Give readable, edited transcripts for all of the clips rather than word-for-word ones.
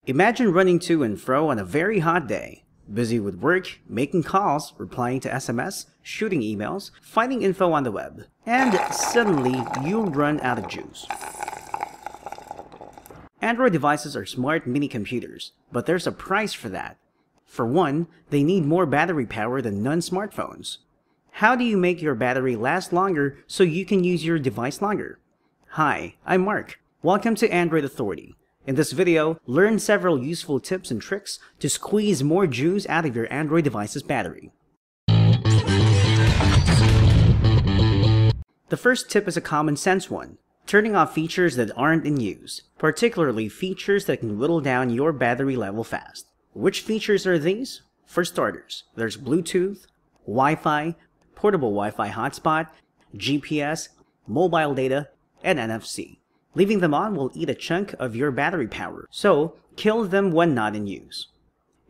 Imagine running to and fro on a very hot day, busy with work, making calls, replying to SMS, shooting emails, finding info on the web, and suddenly you'll run out of juice. Android devices are smart mini computers, but there's a price for that. For one, they need more battery power than non-smartphones. How do you make your battery last longer so you can use your device longer? Hi, I'm Mark. Welcome to Android Authority. In this video, learn several useful tips and tricks to squeeze more juice out of your Android device's battery. The first tip is a common sense one. Turning off features that aren't in use, particularly features that can whittle down your battery level fast. Which features are these? For starters, there's Bluetooth, Wi-Fi, portable Wi-Fi hotspot, GPS, mobile data, and NFC. Leaving them on will eat a chunk of your battery power, so kill them when not in use.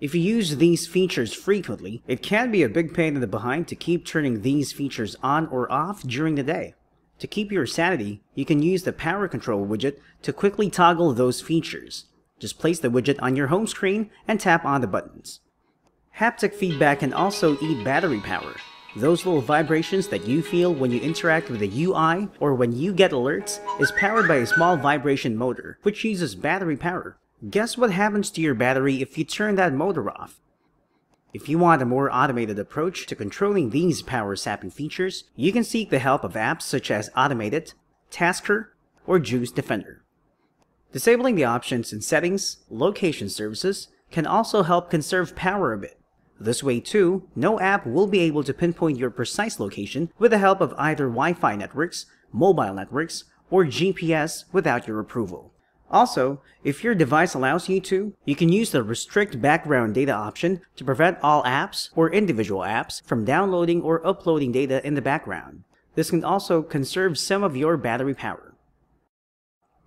If you use these features frequently, it can be a big pain in the behind to keep turning these features on or off during the day. To keep your sanity, you can use the power control widget to quickly toggle those features. Just place the widget on your home screen and tap on the buttons. Haptic feedback can also eat battery power. Those little vibrations that you feel when you interact with the UI or when you get alerts is powered by a small vibration motor, which uses battery power. Guess what happens to your battery if you turn that motor off? If you want a more automated approach to controlling these power-sapping features, you can seek the help of apps such as Automated, Tasker, or Juice Defender. Disabling the options in Settings, Location Services can also help conserve power a bit. This way too, no app will be able to pinpoint your precise location with the help of either Wi-Fi networks, mobile networks, or GPS without your approval. Also, if your device allows you to, you can use the Restrict Background Data option to prevent all apps or individual apps from downloading or uploading data in the background. This can also conserve some of your battery power.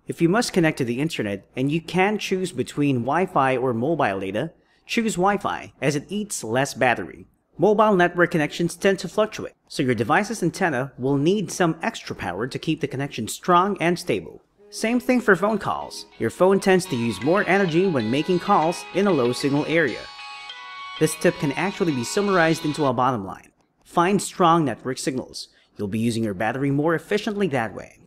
If you must connect to the internet and you can choose between Wi-Fi or mobile data, choose Wi-Fi as it eats less battery. Mobile network connections tend to fluctuate, so your device's antenna will need some extra power to keep the connection strong and stable. Same thing for phone calls. Your phone tends to use more energy when making calls in a low signal area. This tip can actually be summarized into a bottom line. Find strong network signals. You'll be using your battery more efficiently that way.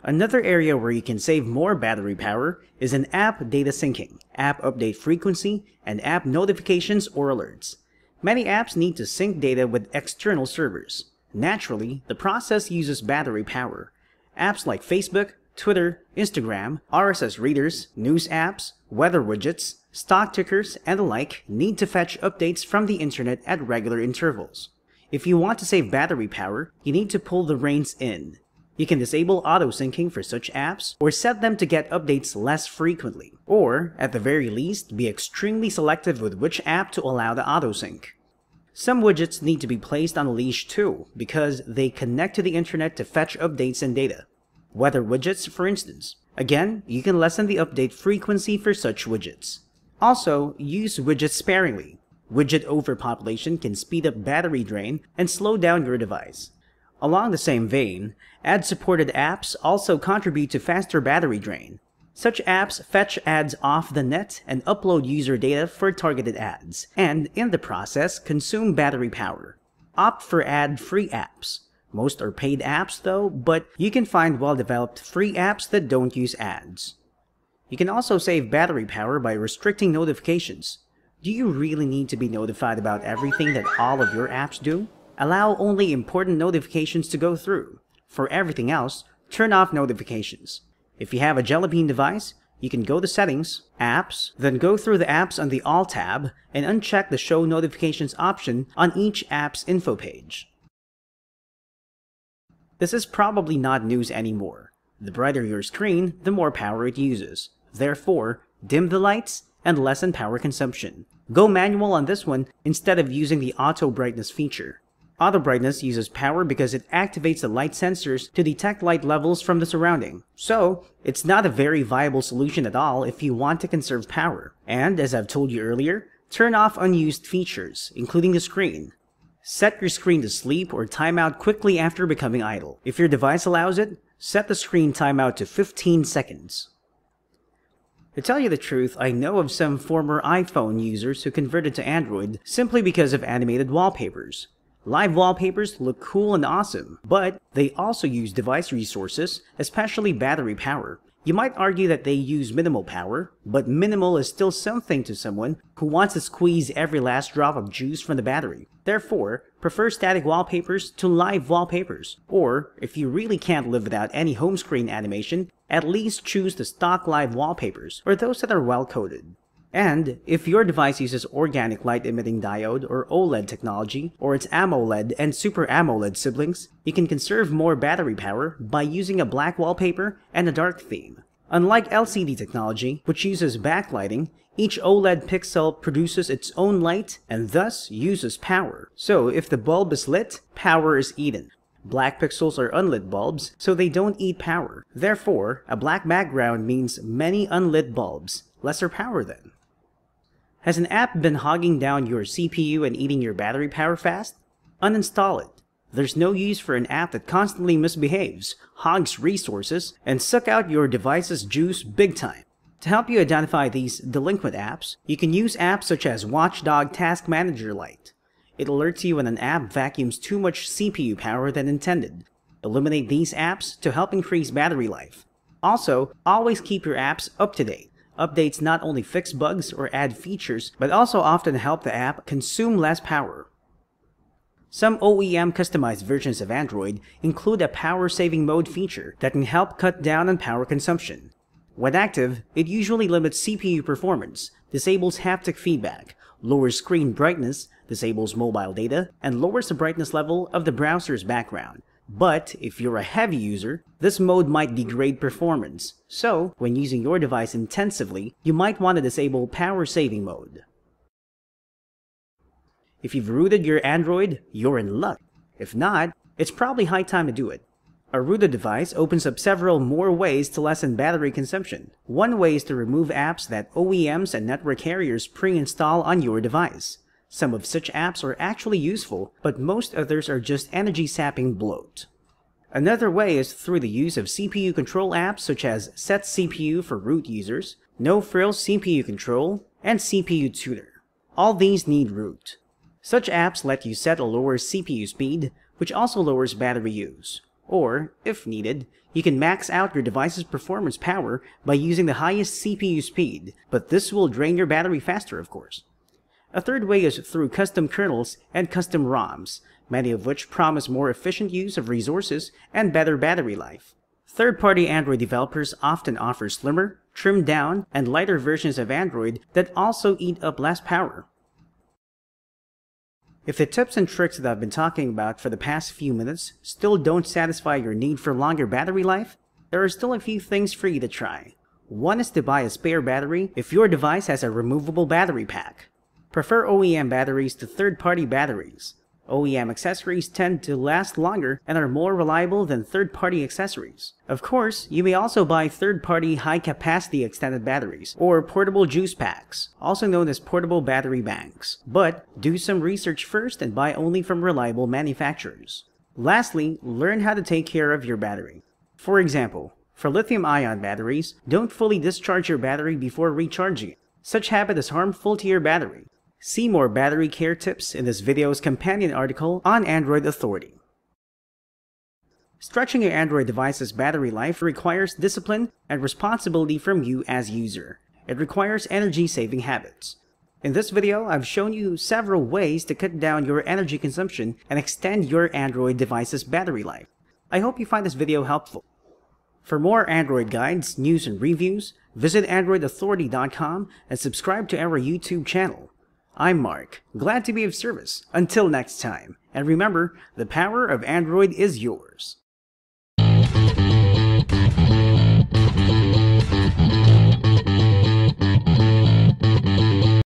Another area where you can save more battery power is in app data syncing, app update frequency, and app notifications or alerts. Many apps need to sync data with external servers. Naturally, the process uses battery power. Apps like Facebook, Twitter, Instagram, RSS readers, news apps, weather widgets, stock tickers, and the like need to fetch updates from the internet at regular intervals. If you want to save battery power, you need to pull the reins in. You can disable auto-syncing for such apps or set them to get updates less frequently, or, at the very least, be extremely selective with which app to allow the auto-sync. Some widgets need to be placed on a leash too, because they connect to the internet to fetch updates and data. Weather widgets, for instance. Again, you can lessen the update frequency for such widgets. Also, use widgets sparingly. Widget overpopulation can speed up battery drain and slow down your device. Along the same vein, ad-supported apps also contribute to faster battery drain. Such apps fetch ads off the net and upload user data for targeted ads, and in the process consume battery power. Opt for ad-free apps. Most are paid apps though, but you can find well-developed free apps that don't use ads. You can also save battery power by restricting notifications. Do you really need to be notified about everything that all of your apps do? Allow only important notifications to go through. For everything else, turn off notifications. If you have a Jelly Bean device, you can go to Settings, Apps, then go through the Apps on the All tab and uncheck the Show Notifications option on each app's info page. This is probably not news anymore. The brighter your screen, the more power it uses. Therefore, dim the lights and lessen power consumption. Go manual on this one instead of using the auto brightness feature. Auto brightness uses power because it activates the light sensors to detect light levels from the surrounding. So, it's not a very viable solution at all if you want to conserve power. And, as I've told you earlier, turn off unused features, including the screen. Set your screen to sleep or timeout quickly after becoming idle. If your device allows it, set the screen timeout to 15 seconds. To tell you the truth, I know of some former iPhone users who converted to Android simply because of animated wallpapers. Live wallpapers look cool and awesome, but they also use device resources, especially battery power. You might argue that they use minimal power, but minimal is still something to someone who wants to squeeze every last drop of juice from the battery. Therefore, prefer static wallpapers to live wallpapers. Or, if you really can't live without any home screen animation, at least choose the stock live wallpapers, or those that are well coded. And if your device uses organic light-emitting diode or OLED technology, or its AMOLED and Super AMOLED siblings, you can conserve more battery power by using a black wallpaper and a dark theme. Unlike LCD technology, which uses backlighting, each OLED pixel produces its own light and thus uses power. So if the bulb is lit, power is eaten. Black pixels are unlit bulbs, so they don't eat power. Therefore, a black background means many unlit bulbs, lesser power then. Has an app been hogging down your CPU and eating your battery power fast? Uninstall it. There's no use for an app that constantly misbehaves, hogs resources, and suck out your device's juice big time. To help you identify these delinquent apps, you can use apps such as Watchdog Task Manager Lite. It alerts you when an app vacuums too much CPU power than intended. Eliminate these apps to help increase battery life. Also, always keep your apps up to date. Updates not only fix bugs or add features, but also often help the app consume less power. Some OEM customized versions of Android include a power-saving mode feature that can help cut down on power consumption. When active, it usually limits CPU performance, disables haptic feedback, lowers screen brightness, disables mobile data, and lowers the brightness level of the browser's background. But if you're a heavy user, this mode might degrade performance. So, when using your device intensively, you might want to disable power saving mode. If you've rooted your Android, you're in luck. If not, it's probably high time to do it. A rooted device opens up several more ways to lessen battery consumption. One way is to remove apps that OEMs and network carriers pre-install on your device. Some of such apps are actually useful, but most others are just energy-sapping bloat. Another way is through the use of CPU control apps such as Set CPU for root users, No Frills CPU Control, and CPU Tutor. All these need root. Such apps let you set a lower CPU speed, which also lowers battery use. Or, if needed, you can max out your device's performance power by using the highest CPU speed, but this will drain your battery faster, of course. A third way is through custom kernels and custom ROMs, many of which promise more efficient use of resources and better battery life. Third-party Android developers often offer slimmer, trimmed down, and lighter versions of Android that also eat up less power. If the tips and tricks that I've been talking about for the past few minutes still don't satisfy your need for longer battery life, there are still a few things for you to try. One is to buy a spare battery if your device has a removable battery pack. Prefer OEM batteries to third-party batteries. OEM accessories tend to last longer and are more reliable than third-party accessories. Of course, you may also buy third-party high-capacity extended batteries, or portable juice packs, also known as portable battery banks. But do some research first and buy only from reliable manufacturers. Lastly, learn how to take care of your battery. For example, for lithium-ion batteries, don't fully discharge your battery before recharging it. Such habit is harmful to your battery. See more battery care tips in this video's companion article on Android Authority. Stretching your Android device's battery life requires discipline and responsibility from you as user. It requires energy-saving habits. In this video, I've shown you several ways to cut down your energy consumption and extend your Android device's battery life. I hope you find this video helpful. For more Android guides, news, and reviews, visit AndroidAuthority.com and subscribe to our YouTube channel. I'm Mark, glad to be of service. Until next time, and remember, the power of Android is yours.